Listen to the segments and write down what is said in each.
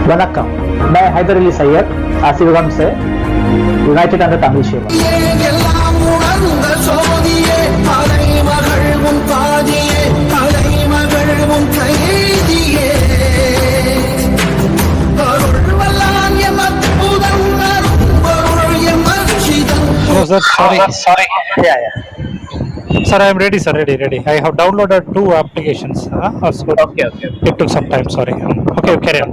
वनक्कम, मैं हैदर अली सैयद आसिफगम से United under Tamil सेवा. Oh, sir, sorry. Yeah. Sir, I am ready, sir. Ready. I have downloaded 2 applications. So Okay. it took some time. Sorry. Okay, carry on.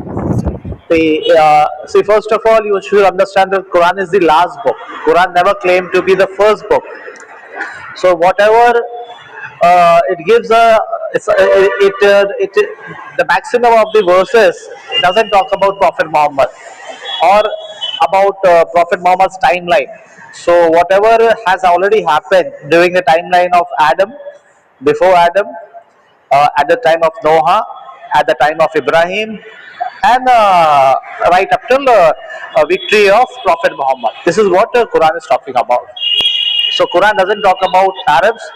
See, first of all, you should understand that Quran is the last book. Quran never claimed to be the first book. So whatever it gives the maximum of the verses doesn't talk about Prophet Muhammad or about Prophet Muhammad's timeline. So whatever has already happened during the timeline of Adam, before Adam, at the time of Noah, at the time of Ibrahim, and right up till victory of Prophet Muhammad. This is what the Quran is talking about. So Quran doesn't talk about Arabs.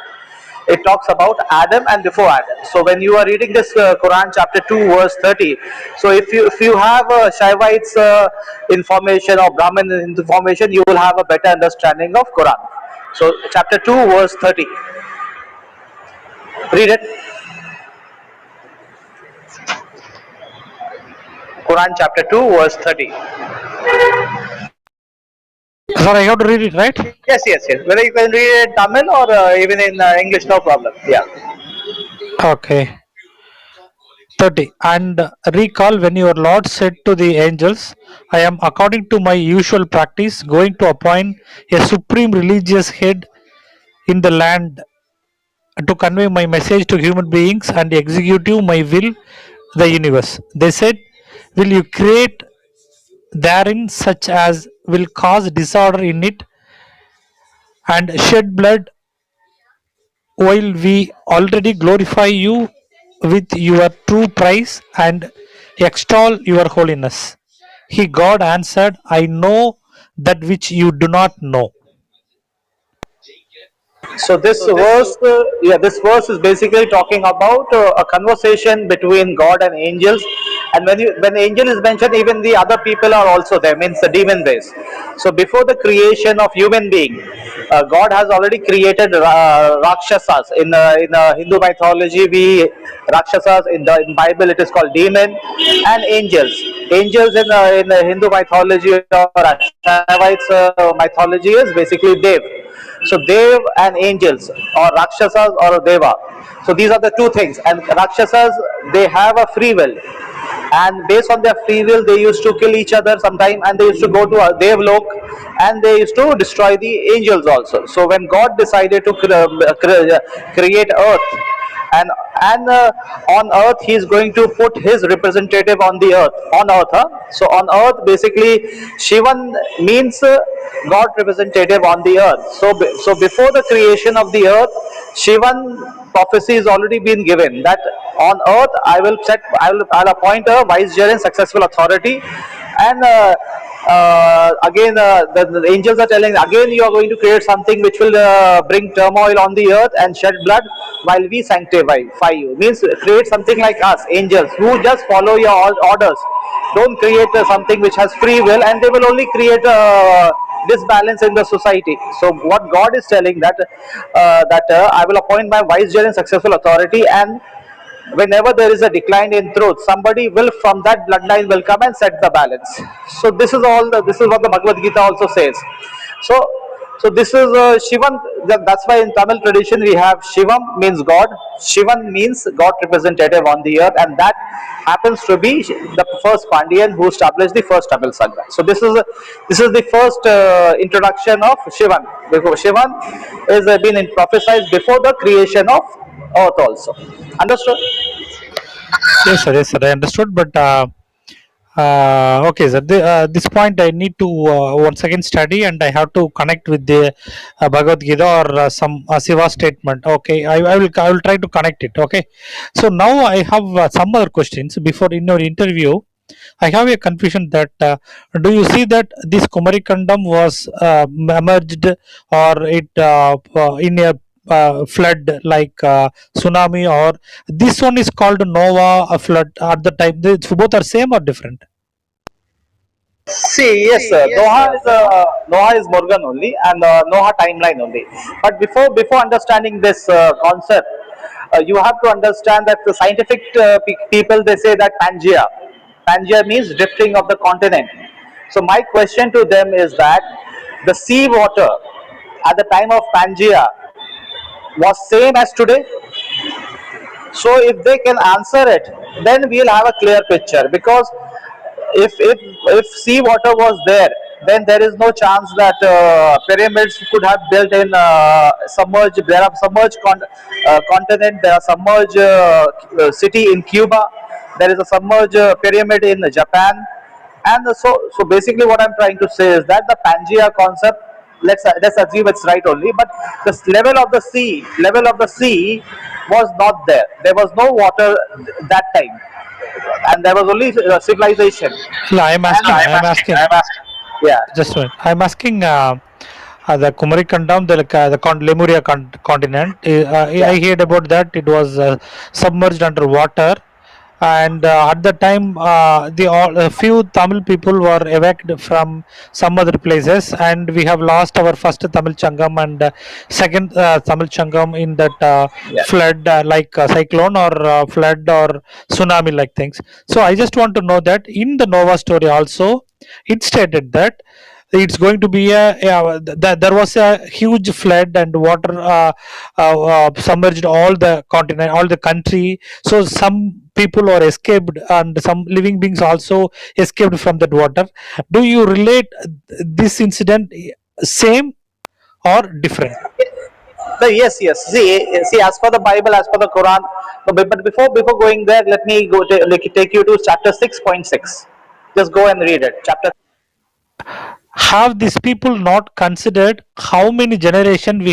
It talks about Adam and before Adam. So when you are reading this Quran chapter 2 verse 30, so if you have Shaivites information or Brahmin information, you will have a better understanding of Quran. So chapter 2 verse 30. Read it. Quran chapter 2 verse 30. Sir, I have to read it, right? Yes. Whether you can read it in Tamil or even in English, no problem. Yeah. Okay. 30. And recall when your Lord said to the angels, I am, according to my usual practice, going to appoint a supreme religious head in the land to convey my message to human beings and execute my will, the universe. They said, will you create therein such as will cause disorder in it and shed blood while we already glorify you with your true praise and extol your holiness? He, God, answered, I know that which you do not know. So this verse is basically talking about a conversation between God and angels. And when angel is mentioned, even the other people are also there. Means the demon race. So before the creation of human being, God has already created Rakshasas. In Hindu mythology, Rakshasas in Bible it is called demon, and angels. Angels in Hindu mythology or Shaivites mythology is basically Dev. So Dev and angels, or Rakshasas or Deva. So these are the two things. And Rakshasas, they have a free will. And based on their free will, they used to kill each other sometime, and they used to go to a Devlok, and they used to destroy the angels also. So when God decided to create earth, and on earth he is going to put his representative on the earth, so on earth basically Shivan means God representative on the earth. So before the creation of the earth, Shivan prophecy has already been given that on earth I'll appoint a vicegerent successful authority. And again the angels are telling again you are going to create something which will bring turmoil on the earth and shed blood while we sanctify you. Means create something like us angels who just follow your orders. Don't create something which has free will, and they will only create disbalance in the society. So what God is telling that I will appoint my vicegerent successful authority, and whenever there is a decline in truth, somebody will from that bloodline will come and set the balance. So this is what the Bhagavad Gita also says. So this is Shivan. That's why in Tamil tradition we have Shivam means God, Shivan means God representative on the earth, and that happens to be the first Pandyan who established the first Tamil Sangha. So this is the first introduction of Shivan. Because Shivan is been prophesied before the creation of earth also. Understood? Yes, sir, I understood. But okay, sir. This point I need to once again study, and I have to connect with the Bhagavad Gita or some Siva statement. Okay, I will try to connect it. Okay, so now I have some other questions. Before in your interview, I have a confusion that do you see that this Kumarikandam was emerged or it in a flood like tsunami, or this one is called Nova a flood at the time? Both are same or different? See, yes, Noah is Morgan only, and Noah timeline only. But before understanding this concept, you have to understand that the scientific people, they say that Pangea means drifting of the continent. So my question to them is that the sea water at the time of Pangea was same as today. So if they can answer it, then we'll have a clear picture. Because if sea water was there, then there is no chance that pyramids could have built in submerged. There are submerged continent. There are submerged city in Cuba. There is a submerged pyramid in Japan. And so basically, what I'm trying to say is that the Pangea concept. Let's assume it's right only, but the level of the sea was not there. There was no water that time, and there was only civilization. No, I'm asking. I'm asking. I'm asking. Yeah. Just a minute. I'm asking. The Kumarikandam, the Lemuria continent. I Yeah. heard about that. It was submerged under water, and at the time, a few Tamil people were evacuated from some other places, and we have lost our first Tamil Changam and second Tamil Changam in that Yeah. flood, like cyclone or flood or tsunami like things. So I just want to know that in the Nova story also, it stated that it's going to be there was a huge flood and water submerged all the continent, all the country. So some people were escaped and some living beings also escaped from that water. Do you relate this incident same or different? Yes, yes. See, as per the Bible, as per the Quran. But before going there, let me take you to chapter 6.6. Just go and read it. Chapter. Have these people not considered how many generations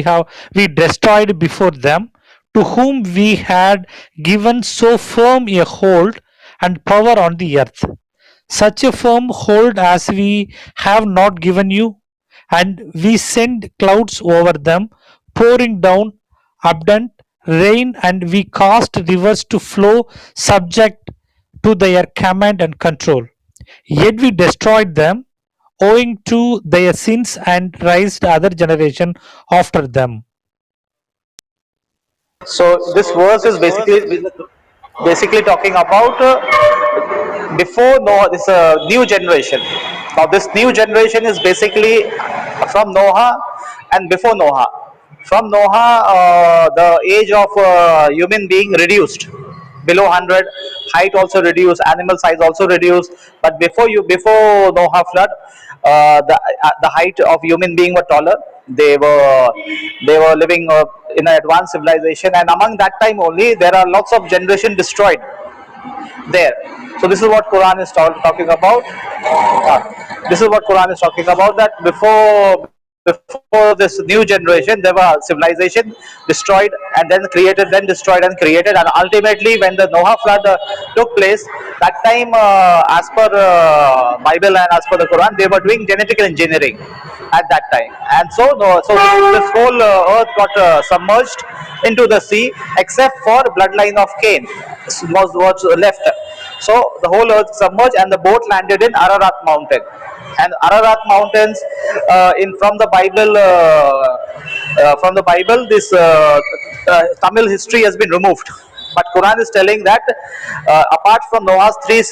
we destroyed before them, to whom we had given so firm a hold and power on the earth, such a firm hold as we have not given you? And we send clouds over them, pouring down abundant rain, and we caused rivers to flow subject to their command and control. Yet we destroyed them owing to their sins and raised other generation after them. So this verse is basically talking about before Noah. This new generation. Now this new generation is basically from Noah and before Noah. From Noah, the age of human being reduced below 100, height also reduced, animal size also reduced. But before Noah flood, the height of human being were taller. They were living in an advanced civilization, and among that time only there are lots of generation destroyed there. So this is what Quran is talking about. This is what Quran is talking about, that before this new generation there were civilization destroyed and then destroyed and created, and ultimately when the Noah flood took place, that time as per Bible and as per the Quran, they were doing genetic engineering at that time. And so no, so this whole earth got submerged into the sea, except for bloodline of Cain was left. So the whole earth submerged, and the boat landed in Ararat mountain. And Ararat mountains, in from the Bible, this Tamil history has been removed. But Quran is telling that apart from Noah's three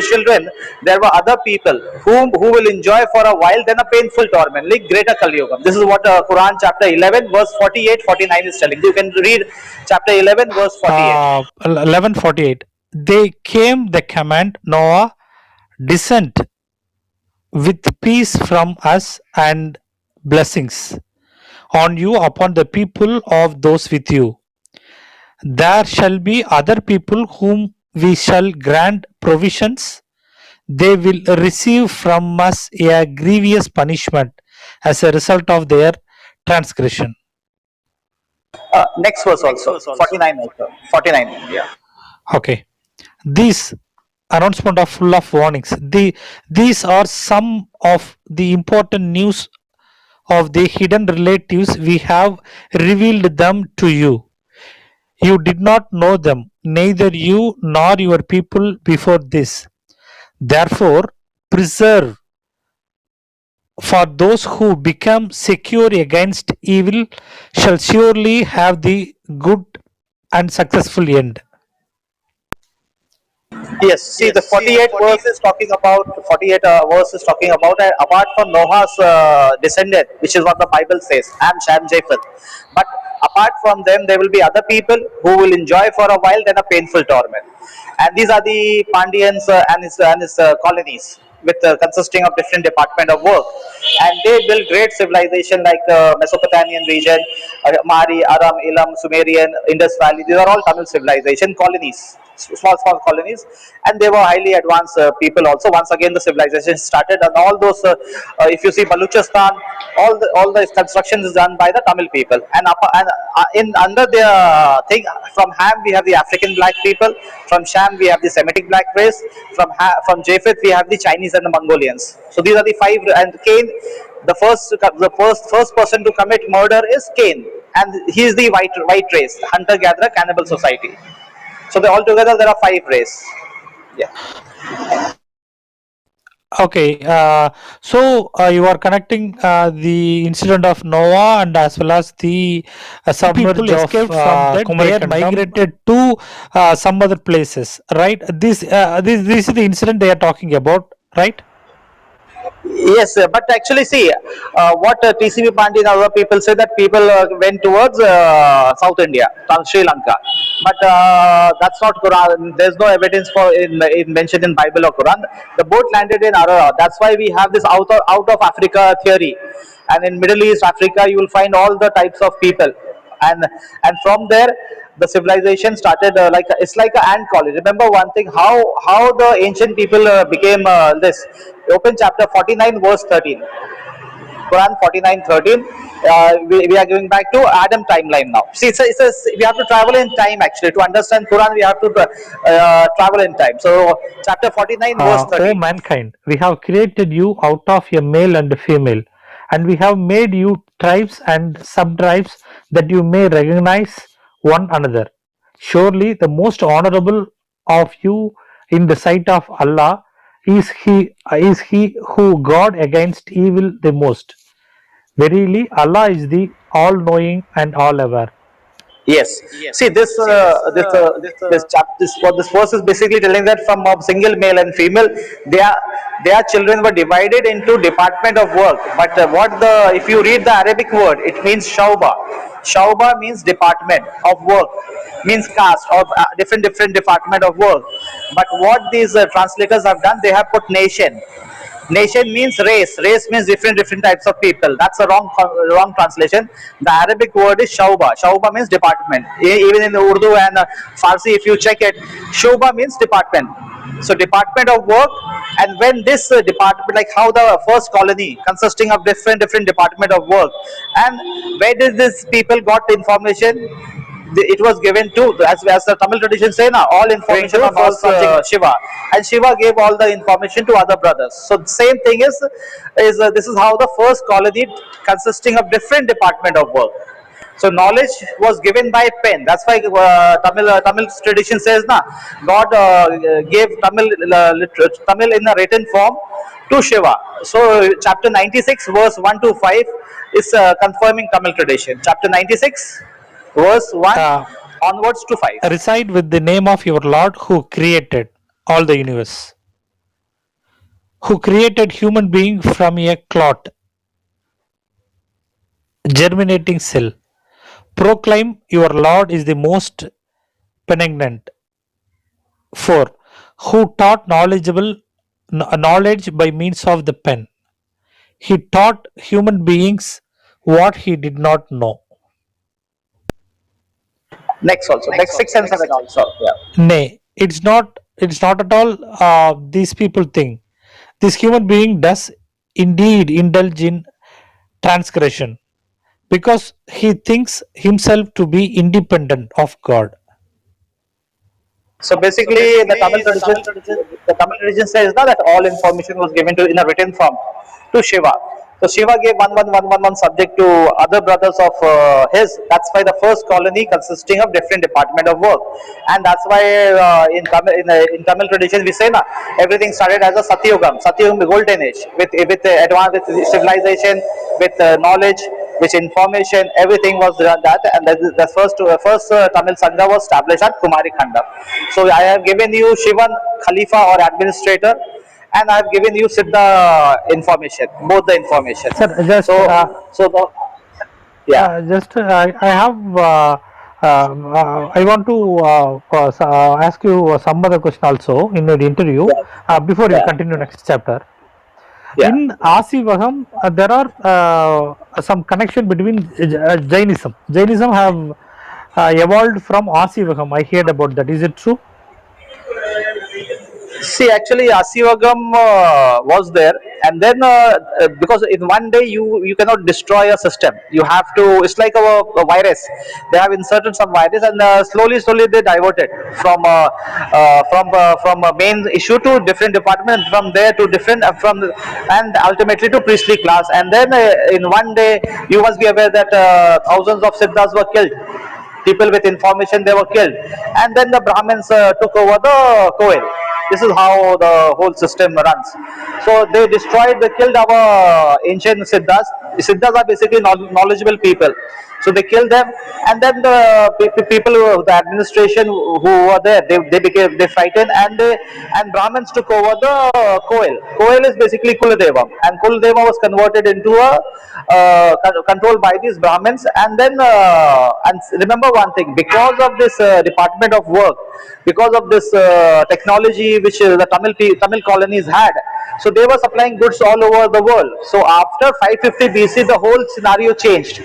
children, there were other people who will enjoy for a while, then a painful torment, like greater Kali Yuga. This is what Quran chapter 11 verse 48-49 is telling. You can read chapter 11 verse 48. 11:48. They came the command, Noah, descent with peace from us and blessings on you upon the people of those with you. There shall be other people whom we shall grant provisions. They will receive from us a grievous punishment as a result of their transgression. Next verse also 49 also 49. Yeah. Okay. These announcement are full of warnings. These are some of the important news of the hidden relatives. We have revealed them to you. You did not know them, neither you nor your people before this. Therefore, preserve For those who become secure against evil shall surely have the good and successful end. Yes, see the 48 verse is talking about 48 verse is talking about apart from Noah's descendant, which is what the Bible says, Ham, Shem, Japheth. But apart from them, there will be other people who will enjoy for a while, then a painful torment. And these are the Pandians and his colonies, with consisting of different department of work, and they built great civilization like Mesopotamian region, Mari, Aram, Elam, Sumerian, Indus Valley. These are all Tamil civilization colonies, small colonies, and they were highly advanced people also. Once again, the civilization started, and all those, if you see Baluchistan, all the construction is done by the Tamil people, and in under their thing, from Ham we have the African black people, from Sham we have the Semitic black race, from Japheth we have the Chinese and the Mongolians. So these are the five, and Cain, the first person to commit murder is Cain, and he is the white race, hunter gatherer cannibal society. So they altogether there are five race. Yeah. Okay, so you are connecting the incident of Noah and as well as the submerge of Escaped from that, Kumari they are Kingdom migrated. migrated to some other places, right? This is the incident they are talking about, right? Yes, but actually, see, what TCB Pandey and other people say, that people went towards South India, Sri Lanka, but that's not Quran. There's no evidence for in mentioned in Bible or Quran. The boat landed in Ararat. That's why we have this out of Africa theory, and in Middle East Africa you will find all the types of people, and and from there the civilization started, like it's like an ant colony. Remember one thing, how the ancient people became this. Open chapter 49 verse 13, Quran 49:13. We are going back to Adam timeline now. See, we have to travel in time actually to understand Quran. We have to travel in time. So chapter 49 verse O 13. mankind, we have created you out of a male and a female, and we have made you tribes and subtribes that you may recognize one another. Surely the most honorable of you in the sight of Allah is he who guard against evil the most. Verily, Allah is the all knowing and all aware. Yes. See this verse is basically telling that from a single male and female, their their children were divided into department of work. But what the if you read the Arabic word, it means shauba. Shauba means department of work, means caste of different department of work. But what these translators have done, they have put nation. Nation means race. Race means different types of people. That's a wrong translation. The Arabic word is shauba. Shauba means department. Even in Urdu and Farsi, if you check it, shauba means department. So department of work, and when this department, like how the first colony consisting of different department of work, and where did these people got information? It was given to, as the Tamil tradition say now, all information on all subject Shiva, and Shiva gave all the information to other brothers. So the same thing is this is how the first colony consisting of different department of work. So knowledge was given by pen. That's why Tamil tradition says na, God gave Tamil in a written form to Shiva. So chapter 96 verse 1 to 5 is confirming Tamil tradition. Chapter 96 verse 1 Uh, onwards to 5. Recite with the name of your Lord who created all the universe, who created human being from a clot, germinating cell. Proclaim your Lord is the most benignant. 4. Who taught knowledge by means of the pen. He taught human beings what he did not know. Next also, next 6 and 7 also. Yeah. Nay, it's not at all these people think. This human being does indeed indulge in transgression because he thinks himself to be independent of God. So basically, the Tamil tradition says that all information was given to in a written form to Shiva. So Shiva gave one subject to other brothers of his. That's why the first colony consisting of different department of work, and that's why in Tamil tradition we say na everything started as a Satyugam, the golden age with advanced with civilization, with knowledge, with information, everything was done that, and the first Tamil Sangha was established at Kumari Khanda. So I have given you Shivan Khalifa or administrator, and I have given you Siddha information, both the information. Sir, So, so the, yeah, I have I want to ask you some other question also in the interview yeah, before you yeah, continue next chapter. yeah. In Asivagam, there are some connection between Jainism. Jainism have evolved from Asivagam. I heard about that. Is it true? See, actually, Asivagam was there, and then because in one day you cannot destroy a system. You have to. It's like a virus. They have inserted some virus, and slowly they diverted from a main issue to different department, from there to different and ultimately to priestly class. And then in one day, you must be aware that thousands of siddhas were killed. People with information, they were killed, and then the Brahmins took over the Koil. This is how the whole system runs. So they destroyed, they killed our ancient siddhas. The siddhas are basically knowledgeable people, so they killed them, and then the people the administration who were there, they frightened, and Brahmins took over the Koil. Koil is basically Kuladevam, and Kuladevam was converted into a controlled by these Brahmins. And then and remember one thing, because of this department of work, because of this technology which the Tamil colonies had, so they were supplying goods all over the world. So after 550 BC, the whole scenario changed.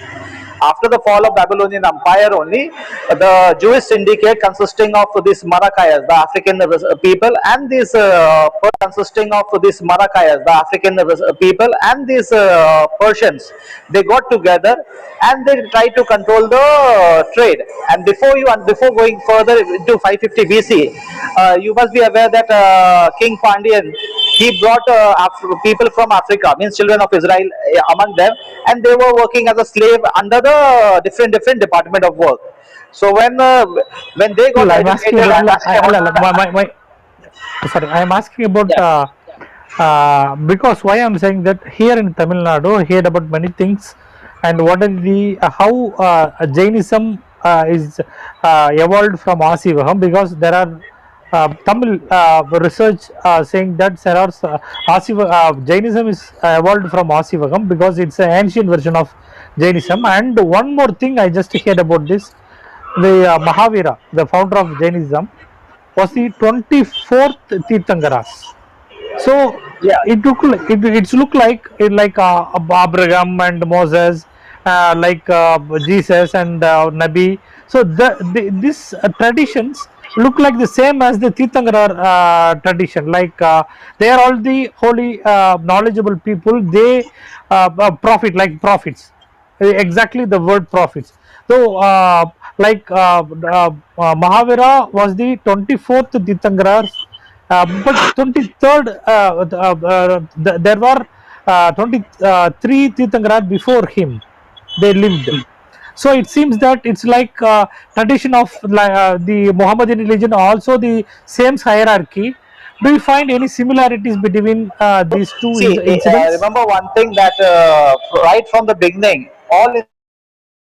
After the fall of Babylonian Empire only, the Jewish syndicate consisting of these Marakayas, the African people, and these consisting of these Marakayas, the African people, and these Persians, they got together and they tried to control the trade. And before going further into 550 BC, you must be aware that King Pandian, he brought people from Africa, means children of Israel, among them, and they were working as a slave under the different department of work. So when they got I'm asking educated, about sorry. I'm asking about yeah, because why I'm saying that here in Tamil Nadu, I heard about many things, and what is the how Jainism is evolved from Asivaham, because there are Tamil research saying that there are Jainism is evolved from Asivagam because it's an ancient version of Jainism. And one more thing I just heard about this, the Mahavira, the founder of Jainism, was the 24th Tirthankaras. So yeah. it's look like Abraham and Moses, like Jesus and Nabi. So these traditions look like the same as the Tirthankara tradition. Like they are all the holy, knowledgeable people. They profit like prophets. Exactly the word prophets. So like Mahavira was the 24th Tirthankaras, but 23rd, there were 23 Tirthankaras before him. They lived. So it seems that it's like tradition of the Mohammedan religion, also the same hierarchy. Do you find any similarities between these two See, incidents? remember one thing that right from the beginning, all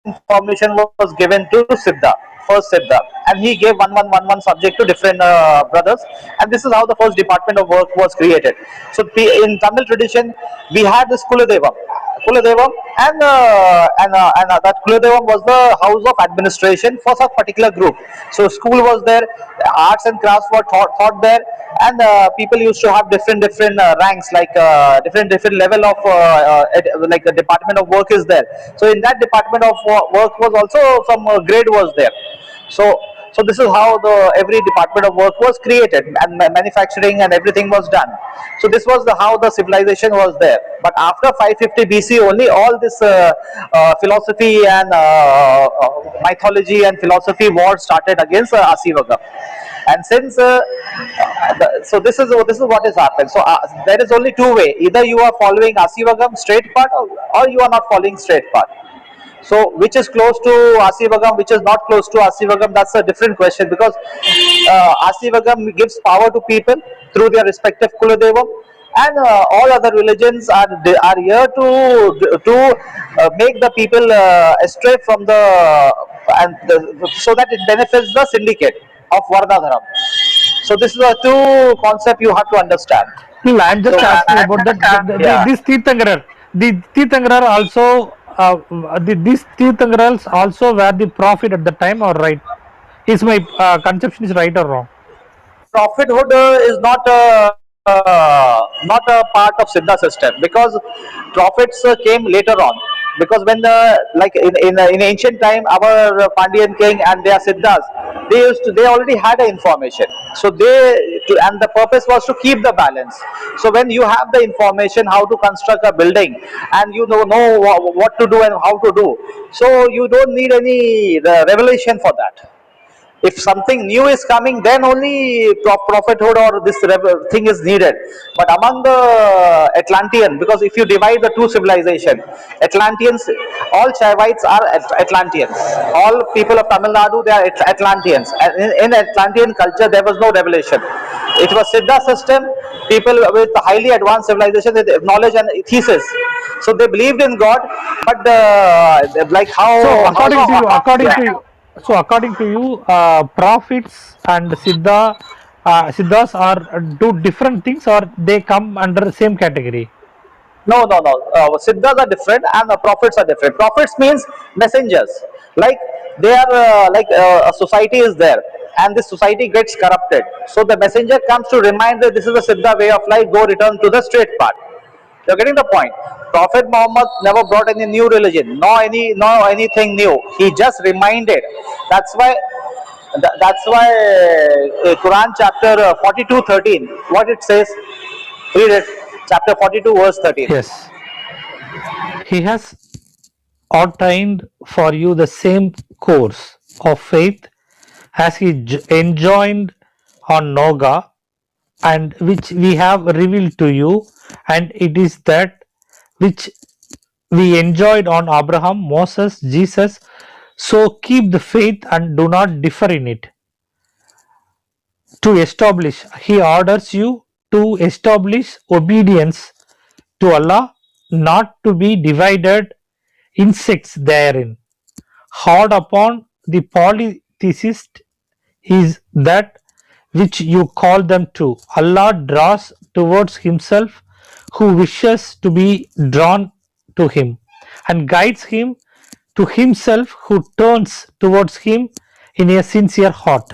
information was given to Siddha, first Siddha, and he gave one subject to different brothers, and this is how the first department of work was created. So in Tamil tradition, we had this Kuladevam, and that Kuladevam was the house of administration for some particular group. So school was there, arts and crafts were taught there, and people used to have different ranks, like different level of like the department of work is there. So in that department of work was also some grade was there. So so this is how the every department of work was created, and manufacturing and everything was done. So this was the how the civilization was there. But after 550 BC only, all this philosophy and mythology and philosophy war started against Asivaga. And since so this is what has happened. So there is only two way: either you are following Asivagam straight path, or you are not following straight path. So, which is close to Asivagam, which is not close to Asivagam, that's a different question, because Asivagam gives power to people through their respective Kuladevam, and all other religions are here to make the people astray from so that it benefits the syndicate of Vardhadharam. So, this is a two concept you have to understand. No, I'm So, just asking about that. yeah. This Tirthankarar, the Tirthankarar also, these Tirthankarars also were the prophet at the time, or right? Is my conception is right or wrong? Prophethood is not a part of Siddha system, because prophets came later on. Because when like in ancient time, our Pandyan king and their Siddhas, they already had a information. So and the purpose was to keep the balance. So when you have the information how to construct a building, and you know what to do and how to do, so you don't need any revelation for that. If something new is coming, then only prophethood or this thing is needed. But among the Atlantean, because if you divide the two civilization, Atlanteans, all Chaivites are Atlanteans, all people of Tamil Nadu, they are Atlanteans, and in Atlantean culture there was no revelation. It was Siddha system, people with highly advanced civilization with knowledge and thesis. So they believed in God, but like So how according yeah. to you, according to you, prophets and Siddhas are do different things, or they come under the same category? No, no, no. Siddhas are different, and prophets are different. Prophets means messengers. Like they are a society is there, and this society gets corrupted. So the messenger comes to remind that this is the Siddha way of life. Go return to the straight path. You're getting the point. Prophet Muhammad never brought any new religion, no anything new. He just reminded. That's why. That's why Quran chapter 42:13. What it says? Read it. Chapter 42, verse 13. Yes, he has ordained for you the same course of faith as he enjoined on Noga, and which we have revealed to you, and it is that which we enjoyed on Abraham, Moses, Jesus. So keep the faith and do not differ in it. To establish, he orders you to establish obedience to Allah, not to be divided in sects therein. Hard upon the polytheist is that which you call them to. Allah draws towards Himself who wishes to be drawn to Him, and guides him to Himself who turns towards Him in a sincere heart.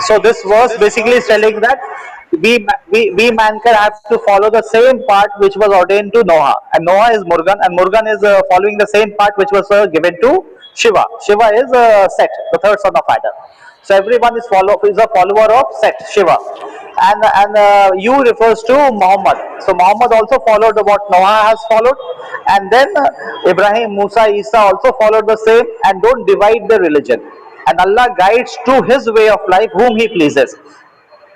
So this verse basically is telling that we mankind have to follow the same part which was ordained to Noah, and Noah is Murugan, and Murugan is following the same part which was given to Shiva. Shiva is Set, the third son of Adam. So everyone is a follower of Set, Shiva, and you refers to Muhammad. So Muhammad also followed what Noah has followed, and then Ibrahim, Musa, Isa also followed the same, and don't divide the religion. And Allah guides to His way of life whom He pleases.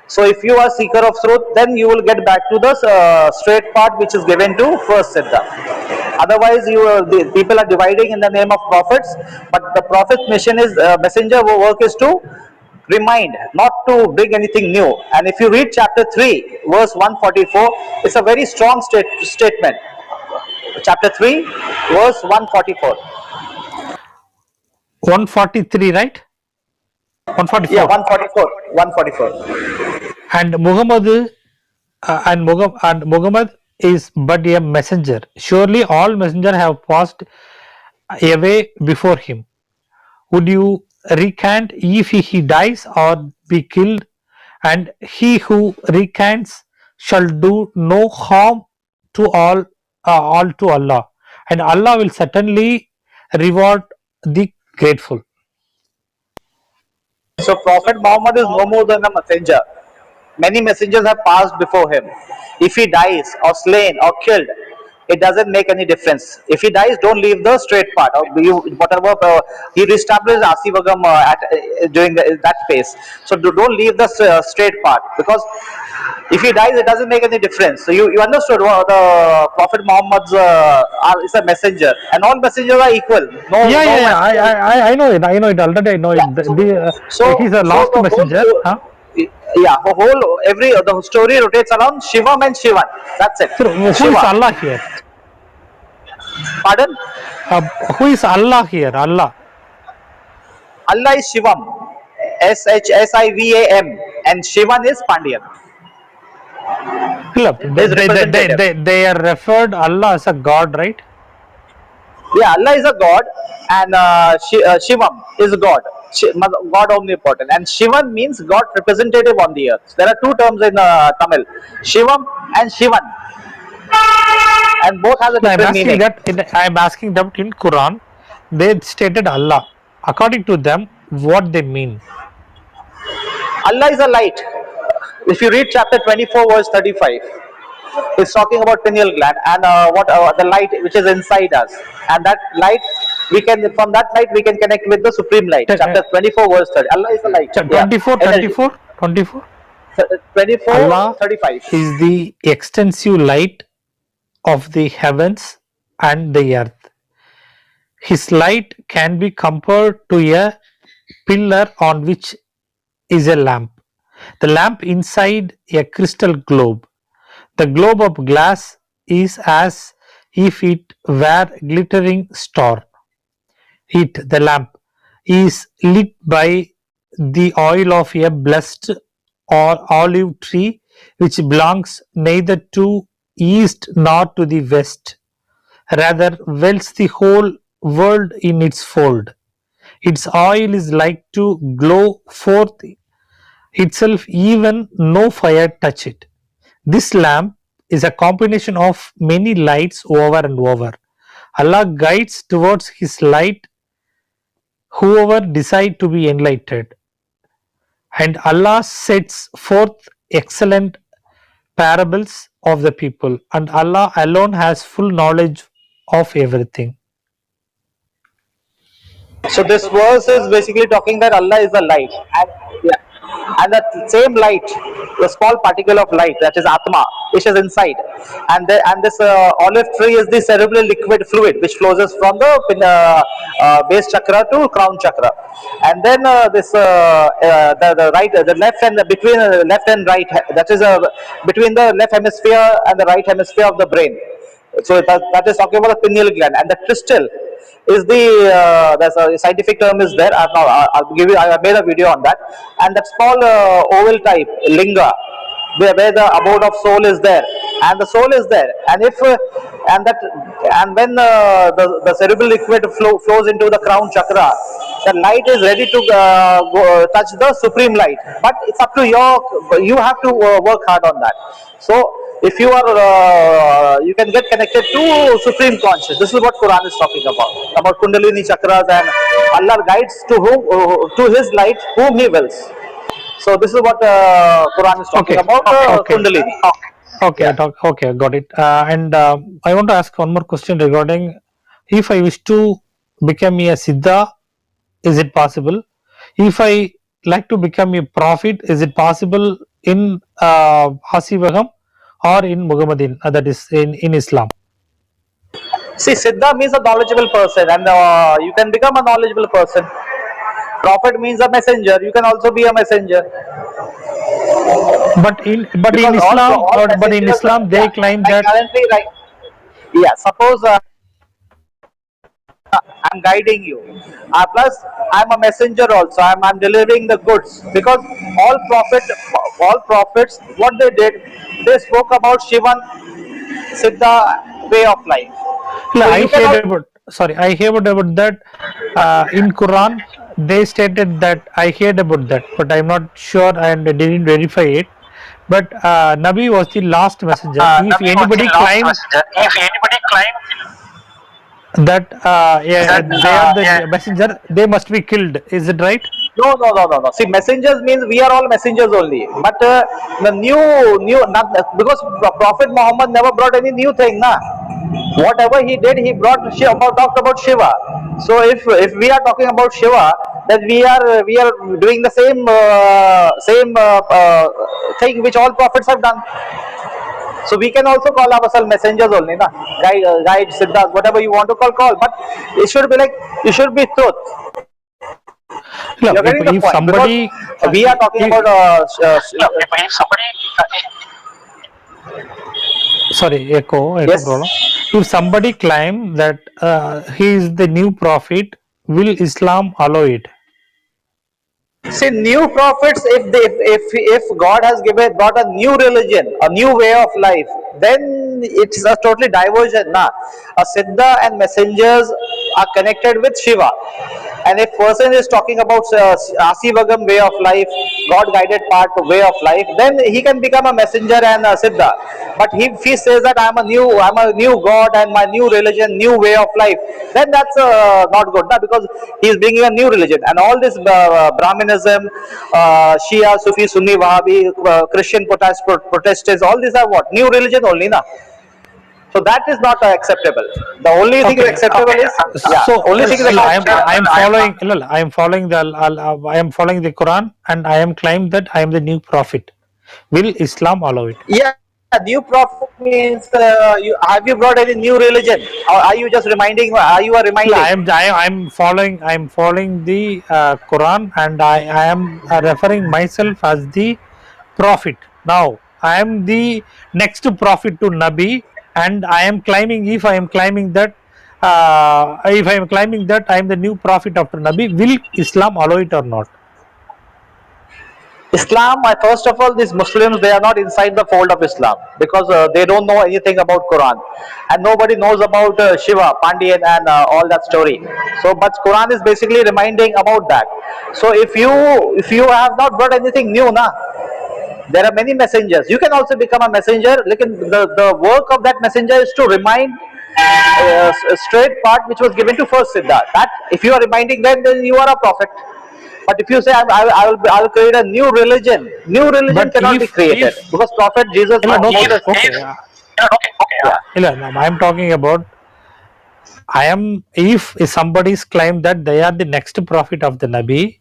So if you are seeker of truth, then you will get back to the straight path which is given to first Siddha. Otherwise, the people are dividing in the name of prophets, but the prophet's mission is messenger work is to remind, not to bring anything new. And if you read chapter 3, verse 144, it's a very strong statement. Chapter 3, verse 144. 143, right? Yeah, 144. 144. 144. And Muhammad is but a messenger. Surely all messengers have passed away before him. Would you recant if he dies or be killed? And he who recants shall do no harm to all to Allah, and Allah will certainly reward the grateful. So Prophet Muhammad is no more than a messenger. Many messengers have passed before him. If he dies or slain or killed, it doesn't make any difference. If he dies, don't leave the straight part. Or you, whatever he reestablished Asivagam during that phase. So don't leave the straight part, because if he dies, it doesn't make any difference. So you understood what the Prophet Muhammad's is a messenger, and all messengers are equal. Yeah, No yeah, yeah. messenger. I know it. I know it already. I know Yeah. it. He's the So last the whole messenger. Huh? yeah, the whole every the story rotates around Shivam and Shivan. That's it. So who is Shiva. Allah here? Pardon? Who is Allah here? Allah. Allah is Shivam. Shivam, and Shivan is Pandian. Look, His representative. they are referred Allah as a god, right? Yeah, Allah is a god, and Shivam is a god. God omnipotent, and Shivan means God representative on the earth. There are two terms in Tamil: Shivam and Shivan, and both has a No, different meaning. I'm asking them in Quran. They stated Allah. According to them, what they mean? Allah is a light. If you read chapter 24, verse 35, it's talking about pineal gland and what the light which is inside us, and that light we can, from that light we can connect with the supreme light. Chapter 24, verse 30. Allah is a light. Yeah, 24, energy. 24, 24. 24, Allah 35. is the extensive light of the heavens and the earth. His light can be compared to a pillar on which is a lamp. The lamp inside a crystal globe. The globe of glass is as if it were glittering star. It, the lamp, is lit by the oil of a blessed or olive tree which belongs neither to east nor to the west, rather wells the whole world in its fold. Its oil is like to glow forth itself, even no fire touch it. This lamp is a combination of many lights over and over. Allah guides towards His light whoever decide to be enlightened, and Allah sets forth excellent parables of the people, and Allah alone has full knowledge of everything. So this verse is basically talking that Allah is the light, and yeah, and that same light, the small particle of light that is Atma, which is inside, and this olive tree is the cerebral liquid fluid which flows us from the base chakra to crown chakra, and then the right, the left, and between left and right, that is between the left hemisphere and the right hemisphere of the brain. So that is talking about the pineal gland, and the crystal is the there's a scientific term is there. I'll give you. I made a video on that, and that small oval type linga, where the abode of soul is there, and the soul is there, and if and that and when the cerebral liquid flows into the crown chakra, the light is ready to touch the supreme light, but it's up to you have to work hard on that. So if you are you can get connected to supreme conscious. This is what Quran is talking about kundalini chakras, and Allah guides to whom to his light whom he wills. So this is what Quran is talking Okay, about okay, kundalini. okay, Yeah. okay, got it. And I want to ask one more question regarding, if I wish to become a Siddha, is it possible? If I like to become a prophet, is it possible in Hasivagam or in Muhammadin, that is in Islam? See, Siddha means a knowledgeable person, and you can become a knowledgeable person. Prophet means a messenger. You can also be a messenger, But in because Islam, all but in messengers, Islam they yeah, claim like that. currently, like, yeah, suppose I'm guiding you. Plus, I'm a messenger also. I'm delivering the goods, because all prophets, what they did, they spoke about Shivan Siddha way of life. So I you heard cannot. about, sorry, I heard about that in Quran. They stated that, I heard about that, but I'm not sure and I didn't verify it. But Nabi was the last messenger. If Nabi was the anybody last claim messenger. If anybody claimed that, yeah, that they are the messenger, they must be killed. Is it right? No, no, no, no, no. See, messengers means we are all messengers only. But the not, because Prophet Muhammad never brought any new thing, na. Whatever he did, he brought talked about Shiva. So if we are talking about Shiva, then we are doing the same thing which all prophets have done. So we can also call ourselves messengers only, na. Guide, Siddhas, whatever you want to call. But it should be like it should be truth. No, You're getting the if point because somebody, we are talking about sorry, echo yes. problem. If somebody claim that he is the new prophet, will Islam allow it? See, new prophets, if God has given brought a new religion, a new way of life, then it's a totally diversion. Nah, a siddha and messengers are connected with Shiva, and if person is talking about Asivagam way of life, God guided path way of life, then he can become a messenger and a siddha. But if he says that I'm a new God and my new religion, new way of life, then that's not good, nah, because he is bringing a new religion, and all this Brahminism, Shia, Sufi, Sunni, Wahhabi, Christian Protestants, all these are what new religion only, na. So that is not acceptable. The only thing is Okay. acceptable is yeah. So Only thing is I am following the I am following the Quran, and I am claiming that I am the new prophet. Will Islam allow it? yeah. New prophet means have you brought any new religion, or are you just reminding? Are you are No, reminding? I am following the Quran, and I am referring myself as the prophet. Now I am the next prophet to Nabi, and I am claiming, if I am claiming that I am the new prophet after Nabi, will Islam allow it or not? Islam, first of all, these Muslims, they are not inside the fold of Islam because they don't know anything about Quran, and nobody knows about Shiva, Pandian, and all that story. So, but Quran is basically reminding about that. So, if you have not brought anything new, na, there are many messengers. You can also become a messenger. Like the work of that messenger is to remind a straight part which was given to first Siddha. That if you are reminding them, then you are a prophet. But if you say I will create a new religion But cannot be created if because Prophet Jesus okay, Moses. okay, Yeah. now I am talking about, if somebody is claimed that they are the next prophet of the Nabi,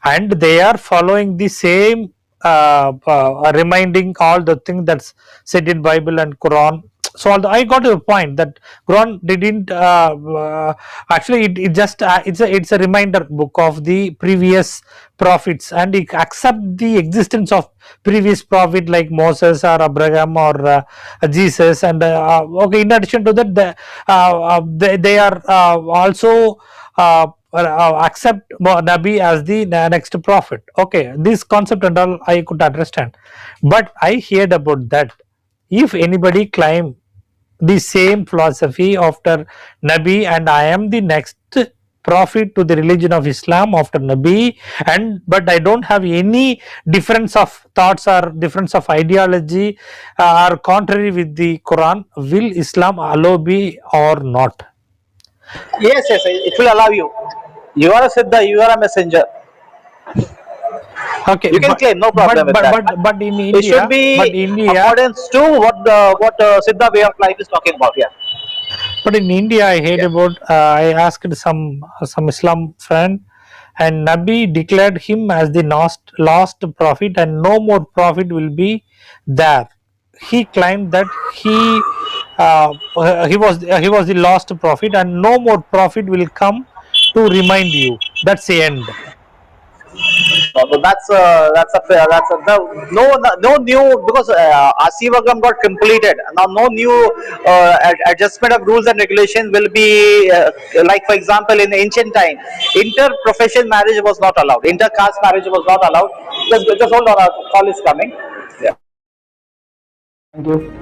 and they are following the same reminding all the things that's said in Bible and Quran. So I got to a point that Quran didn't actually, it just it's a reminder book of the previous prophets, and it accept the existence of previous prophet like Moses or Abraham or Jesus. And okay, in addition to that, they are also accept Nabi as the next prophet. Okay, this concept and all I could understand, but I heard about that. If anybody claim the same philosophy after Nabi, and I am the next prophet to the religion of Islam after Nabi, and but I don't have any difference of thoughts or difference of ideology or contrary with the Quran, will Islam allow me or not? Yes, yes, it will allow you. You are a Siddha, you are a messenger. Okay, You can claim, no problem with that. But but in it should India, be accordance to what Siddha way of life is talking about. Yeah. I heard Yeah. about. I asked some Islam friend, and Nabi declared him as the last prophet, and no more prophet will be there. He claimed that he was the last prophet, and no more prophet will come to remind you. That's the end. So that's a no new because Asivagam got completed. Now no new adjustment of rules and regulations will be like for example in ancient time, inter-profession marriage was not allowed, inter-caste marriage was not allowed. Just hold on, a call is coming. Yeah. Thank you.